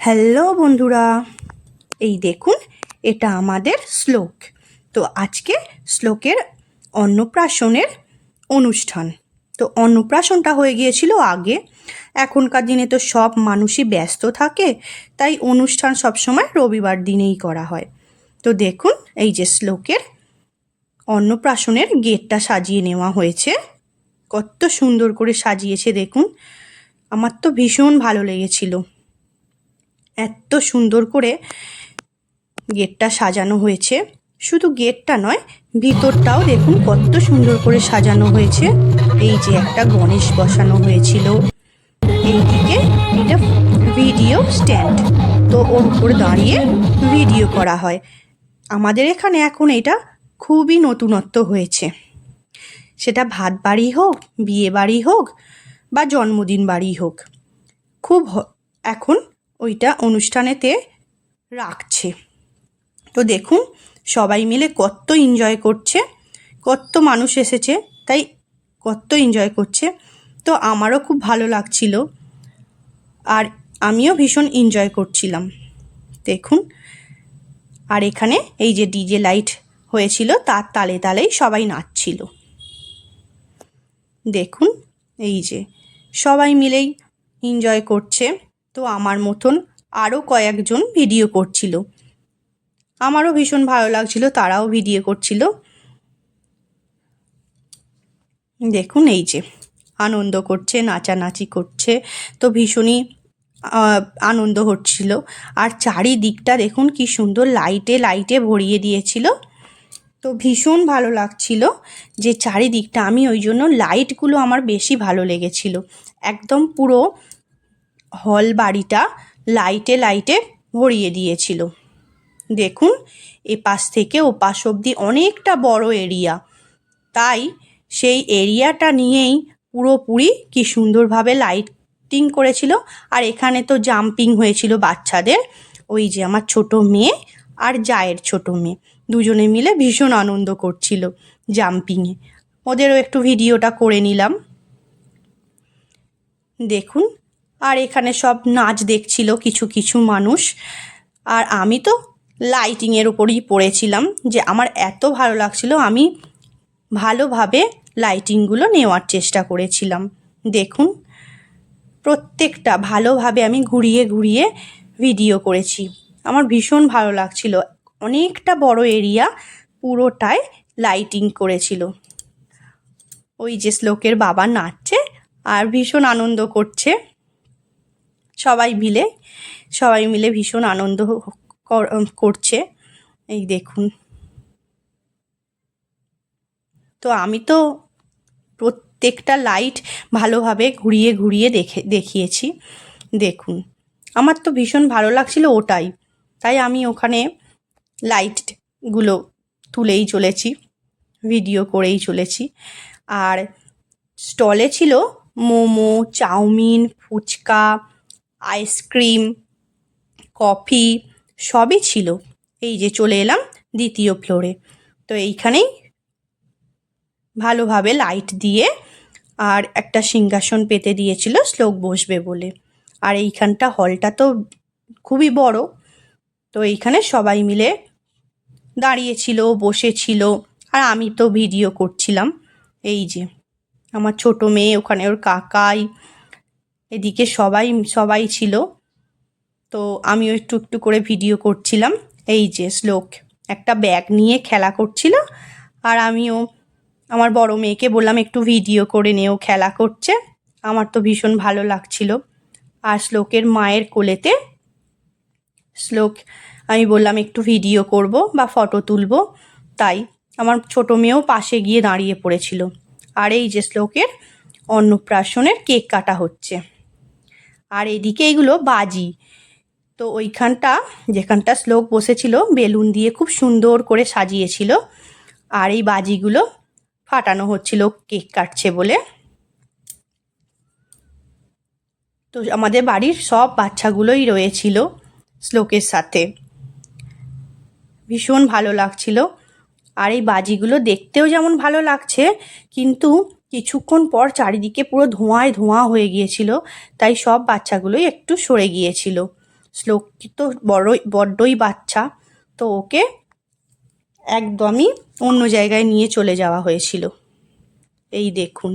Hello বন্ধুরা, এই দেখুন এটা আমাদের শ্লোক। তো আজকে শ্লোকের অন্নপ্রাশনের অনুষ্ঠান। তো অন্নপ্রাশনটা হয়ে গিয়েছিল আগে, এখনকার দিনে তো সব মানুষই ব্যস্ত থাকে, তাই অনুষ্ঠান সবসময় রবিবার দিনেই করা হয়। তো দেখুন এই যে শ্লোকের অন্নপ্রাশনের গেটটা সাজিয়ে নেওয়া হয়েছে, কত সুন্দর করে সাজিয়েছে দেখুন। আমার তো ভীষণ ভালো লেগেছিল, এত সুন্দর করে গেটটা সাজানো হয়েছে। শুধু গেটটা নয়, ভিতরটাও দেখুন কত সুন্দর করে সাজানো হয়েছে। এই যে একটা গণেশ বসানো হয়েছিল, এইদিকে এটা ভিডিও স্ট্যান্ড, তো ওর উপর দাঁড়িয়ে ভিডিও করা হয়। আমাদের এখানে এখন এটা খুবই নতুনত্ব হয়েছে, সেটা ভাত বাড়ি হোক, বিয়ে বাড়ি হোক বা জন্মদিন বাড়ি হোক, খুব এখন ওইটা অনুষ্ঠানেতে রাখছে। তো দেখুন সবাই মিলে কত এনজয় করছে, কত মানুষ এসেছে, তাই কত এনজয় করছে। তো আমারও খুব ভালো লাগছিল, আর আমিও ভীষণ এনজয় করছিলাম দেখুন। আর এখানে এই যে ডিজে লাইট হয়েছিল, তার তালে তালেই সবাই নাচছিল দেখুন। এই যে সবাই মিলেই এনজয় করছে। তো আমার মতন আরও কয়েকজন ভিডিও করছিল, আমারও ভীষণ ভালো লাগছিল, তারাও ভিডিও করছিল দেখুন। এই যে আনন্দ করছে, নাচানাচি করছে, তো ভীষণই আনন্দ হচ্ছিল। আর চারিদিকটা দেখুন কি সুন্দর লাইটে লাইটে ভরিয়ে দিয়েছিল, তো ভীষণ ভালো লাগছিল যে চারিদিকটা। আমি ওই জন্য লাইটগুলো আমার বেশি ভালো লেগেছিল, একদম পুরো হল বাড়িটা লাইটে লাইটে ভরিয়ে দিয়েছিল দেখুন। এপাশ থেকে ওপাশ অবধি অনেকটা বড় এরিয়া, তাই সেই এরিয়াটা নিয়েই পুরোপুরি কি সুন্দরভাবে লাইটিং করেছিল। আর এখানে তো জাম্পিং হয়েছিল বাচ্চাদের, ওই যে আমার ছোট মেয়ে আর জায়ের ছোট মেয়ে দুজনে মিলে ভীষণ আনন্দ করছিল জাম্পিংয়ে। ওদেরও একটু ভিডিওটা করে নিলাম দেখুন। আর এখানে সব নাচ দেখছিল কিছু কিছু মানুষ, আর আমি তো লাইটিংয়ের উপরই পড়েছিলাম, যে আমার এত ভালো লাগছিল, আমি ভালোভাবে লাইটিংগুলো নেওয়ার চেষ্টা করেছিলাম দেখুন। প্রত্যেকটা ভালোভাবে আমি ঘুরিয়ে ঘুরিয়ে ভিডিও করেছি, আমার ভীষণ ভালো লাগছিল। অনেকটা বড় এরিয়া পুরোটায় লাইটিং করেছিল। ওই যে শ্লোকের বাবা নাচছে আর ভীষণ আনন্দ করছে, সবাই মিলে ভীষণ আনন্দ করছে এই দেখুন। তো আমি তো প্রত্যেকটা লাইট ভালোভাবে ঘুরিয়ে ঘুরিয়ে দেখিয়েছি দেখুন। আমার তো ভীষণ ভালো লাগছিল ওটাই, তাই আমি ওখানে লাইটগুলো তুলেই চলেছি, ভিডিও করেই চলেছি। আর স্টলে ছিল momo, chowmein, fuchka, ice cream, coffee, সবই ছিল। এই যে চলে এলাম দ্বিতীয় ফ্লোরে, তো এইখানেই ভালোভাবে লাইট দিয়ে আর একটা সিংহাসন পেতে দিয়েছিল শ্লোক বসবে বলে। আর এইখানটা হলটা তো খুবই বড়, তো এইখানে সবাই মিলে দাঁড়িয়েছিল, বসেছিল, আর আমি তো ভিডিও করছিলাম। এই যে আমার ছোট মেয়ে, ওখানে ওর কাকাই, এদিকে সবাই ছিল, তো আমিও একটু একটু করে ভিডিও করছিলাম। এই যে শ্লোক একটা ব্যাগ নিয়ে খেলা করছিল, আর আমিও আমার বড় মেয়েকে বললাম একটু ভিডিও করে নেও, খেলা করছে, আমার তো ভীষণ ভালো লাগছিল। আর শ্লোকের মায়ের কোলেতে শ্লোক, আমি বললাম একটু ভিডিও করব বা ফটো তুলব, তাই আমার ছোট মেয়েও পাশে গিয়ে দাঁড়িয়ে পড়েছিল। আর এই যে শ্লোকের অন্নপ্রাশনের কেক কাটা হচ্ছে, আর এদিকে এইগুলো বাজি। তো ওইখানটা যেখানটা শ্লোক বসেছিল বেলুন দিয়ে খুব সুন্দর করে সাজিয়েছিল, আর এই বাজিগুলো ফাটানো হচ্ছিল কেক কাটছে বলে। তো আমাদের বাড়ির সব বাচ্চাগুলোই রয়েছিল শ্লোকের সাথে, ভীষণ ভালো লাগছিল। আর এই বাজিগুলো দেখতেও যেমন ভালো লাগছে, কিন্তু কিছুক্ষণ পর চারিদিকে পুরো ধোঁয়ায় ধোঁয়া হয়ে গিয়েছিল, তাই সব বাচ্চাগুলোই একটু সরে গিয়েছিল। শ্লোক তো বড্ডই বাচ্চা, তো ওকে একদমই অন্য জায়গায় নিয়ে চলে যাওয়া হয়েছিল। এই দেখুন।